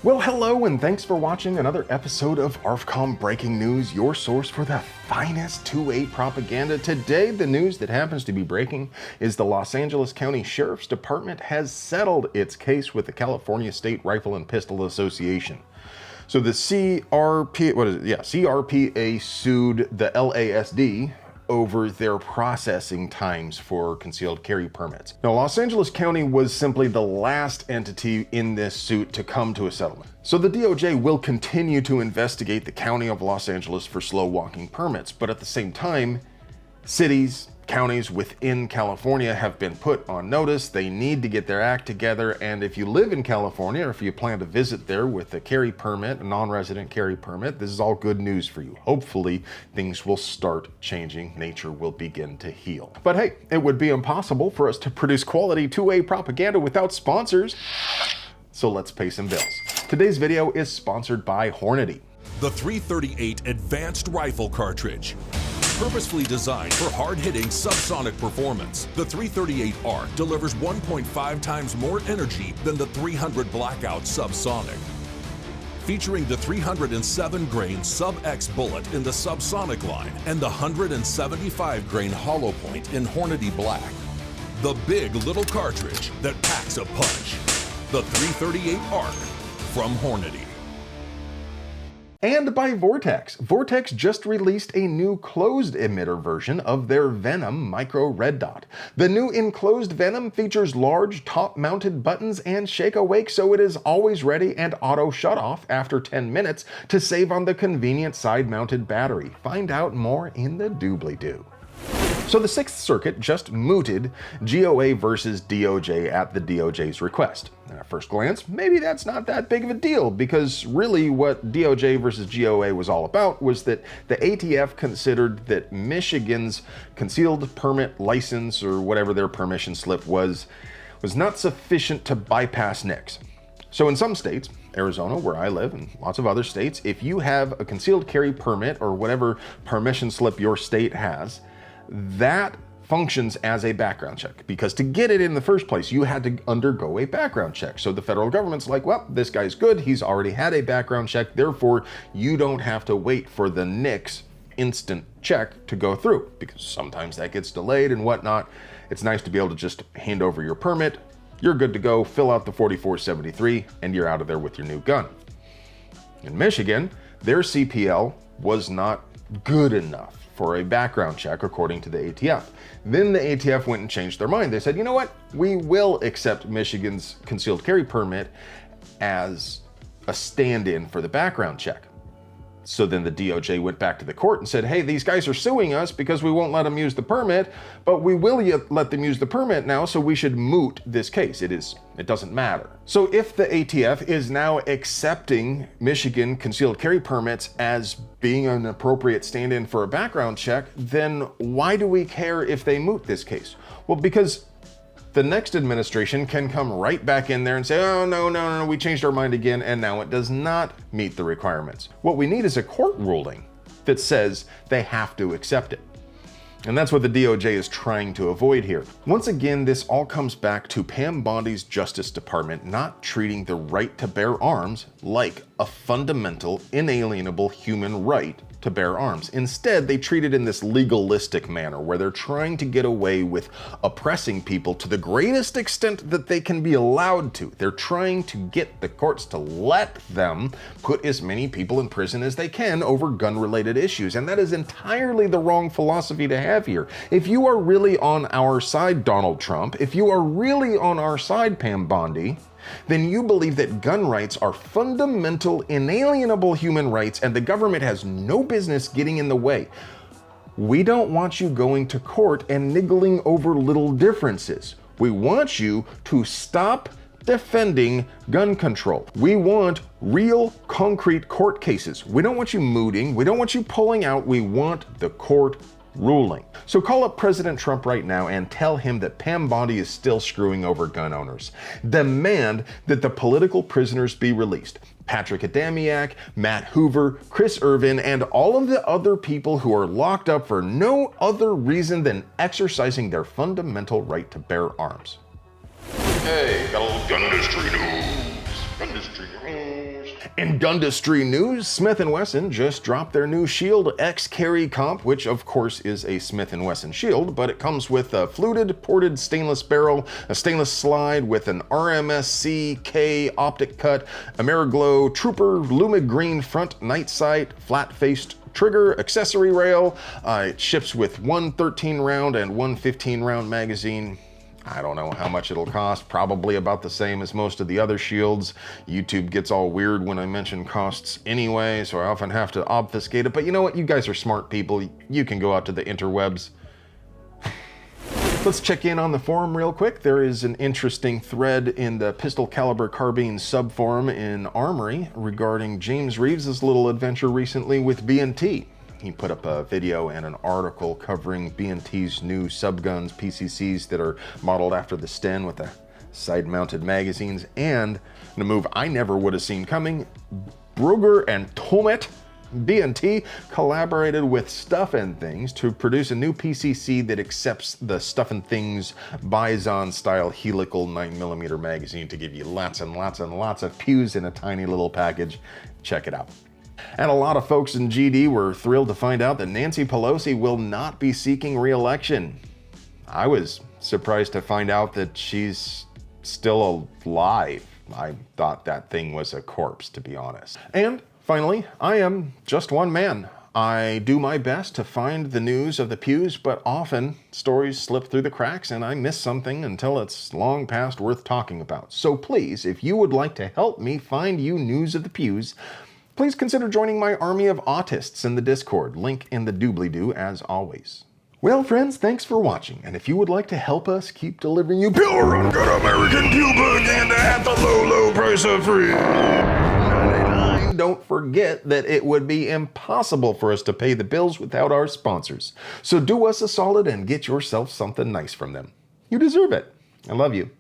Well, hello, and thanks for watching another episode of ARFCOM Breaking News, your source for the finest 2A propaganda. Today, the news that happens to be breaking is the Los Angeles County Sheriff's Department has settled its case with the California State Rifle and Pistol Association. So the CRPA sued the LASD over their processing times for concealed carry permits. Now, Los Angeles County was simply the last entity in this suit to come to a settlement. So the DOJ will continue to investigate the County of Los Angeles for slow walking permits, but at the same time, cities, counties within California have been put on notice. They need to get their act together, and if you live in California, or if you plan to visit there with a carry permit, a non-resident carry permit, this is all good news for you. Hopefully, things will start changing. Nature will begin to heal. But hey, it would be impossible for us to produce quality 2A propaganda without sponsors. So let's pay some bills. Today's video is sponsored by Hornady. The 338 Advanced Rifle Cartridge. Purposefully designed for hard-hitting subsonic performance, the 338 ARC delivers 1.5 times more energy than the 300 Blackout subsonic. Featuring the 307-grain Sub-X bullet in the subsonic line and the 175-grain hollow point in Hornady Black. The big little cartridge that packs a punch. The 338 ARC from Hornady. And by Vortex. Vortex just released a new closed emitter version of their Venom Micro Red Dot. The new enclosed Venom features large top-mounted buttons and shake awake, so it is always ready and auto shut off after 10 minutes to save on the convenient side-mounted battery. Find out more in the doobly-doo. So the Sixth Circuit just mooted GOA versus DOJ at the DOJ's request. And at first glance, maybe that's not that big of a deal, because really what DOJ versus GOA was all about was that the ATF considered that Michigan's concealed permit license, or whatever their permission slip was not sufficient to bypass NICS. So in some states, Arizona, where I live, and lots of other states, if you have a concealed carry permit or whatever permission slip your state has, that functions as a background check, because to get it in the first place, you had to undergo a background check. So the federal government's like, well, this guy's good. He's already had a background check. Therefore, you don't have to wait for the NICS instant check to go through, because sometimes that gets delayed and whatnot. It's nice to be able to just hand over your permit. You're good to go, fill out the 4473, and you're out of there with your new gun. In Michigan, their CPL was not good enough for a background check, according to the ATF. Then the ATF went and changed their mind. They said, you know what? We will accept Michigan's concealed carry permit as a stand-in for the background check. So then the DOJ went back to the court and said, hey, these guys are suing us because we won't let them use the permit, but we will let them use the permit now, so we should moot this case. It doesn't matter. So if the ATF is now accepting Michigan concealed carry permits as being an appropriate stand-in for a background check, then why do we care if they moot this case? Well, because the next administration can come right back in there and say, oh, no, we changed our mind again, and now it does not meet the requirements. What we need is a court ruling that says they have to accept it. And that's what the DOJ is trying to avoid here. Once again, this all comes back to Pam Bondi's Justice Department not treating the right to bear arms like a fundamental, inalienable human right to bear arms. Instead, they treat it in this legalistic manner where they're trying to get away with oppressing people to the greatest extent that they can be allowed to. They're trying to get the courts to let them put as many people in prison as they can over gun-related issues, and that is entirely the wrong philosophy to have here. If you are really on our side, Donald Trump, if you are really on our side, Pam Bondi, then you believe that gun rights are fundamental, inalienable human rights, and the government has no business getting in the way. We don't want you going to court and niggling over little differences. We want you to stop defending gun control. We want real, concrete court cases. We don't want you mooting. We don't want you pulling out. We want the court ruling. So call up President Trump right now and tell him that Pam Bondi is still screwing over gun owners. Demand that the political prisoners be released. Patrick Adamiak, Matt Hoover, Chris Irvin, and all of the other people who are locked up for no other reason than exercising their fundamental right to bear arms. Hey, got a little gun industry news. Gun industry news. In Gundustry news, Smith & Wesson just dropped their new Shield X Carry Comp, which of course is a Smith & Wesson shield, but it comes with a fluted ported stainless barrel, a stainless slide with an RMSC-K optic cut, Ameriglow Trooper Lumig Green front night sight, flat-faced trigger, accessory rail. It ships with one 13-round and one 15-round magazine. I don't know how much it'll cost, probably about the same as most of the other shields. YouTube gets all weird when I mention costs anyway, so I often have to obfuscate it, but you know what? You guys are smart people. You can go out to the interwebs. Let's check in on the forum real quick. There is an interesting thread in the pistol caliber carbine subforum in Armory regarding James Reeves' little adventure recently with B&T. He put up a video and an article covering B&T's new subguns, PCCs that are modeled after the Sten with the side-mounted magazines, and in a move I never would have seen coming, Brugger and Tomet, B&T collaborated with Stuff and Things to produce a new PCC that accepts the Stuff and Things Bison-style helical 9mm magazine to give you lots and lots and lots of pews in a tiny little package. Check it out. And a lot of folks in GD were thrilled to find out that Nancy Pelosi will not be seeking re-election. I was surprised to find out that she's still alive. I thought that thing was a corpse, to be honest. And finally, I am just one man. I do my best to find the news of the pews, but often stories slip through the cracks and I miss something until it's long past worth talking about. So please, if you would like to help me find you news of the pews, please consider joining my army of autists in the Discord, link in the doobly-doo as always. Well friends, thanks for watching, and if you would like to help us keep delivering you pure and good American pew propaganda at the low, low price of free, don't forget that it would be impossible for us to pay the bills without our sponsors. So do us a solid and get yourself something nice from them. You deserve it. I love you.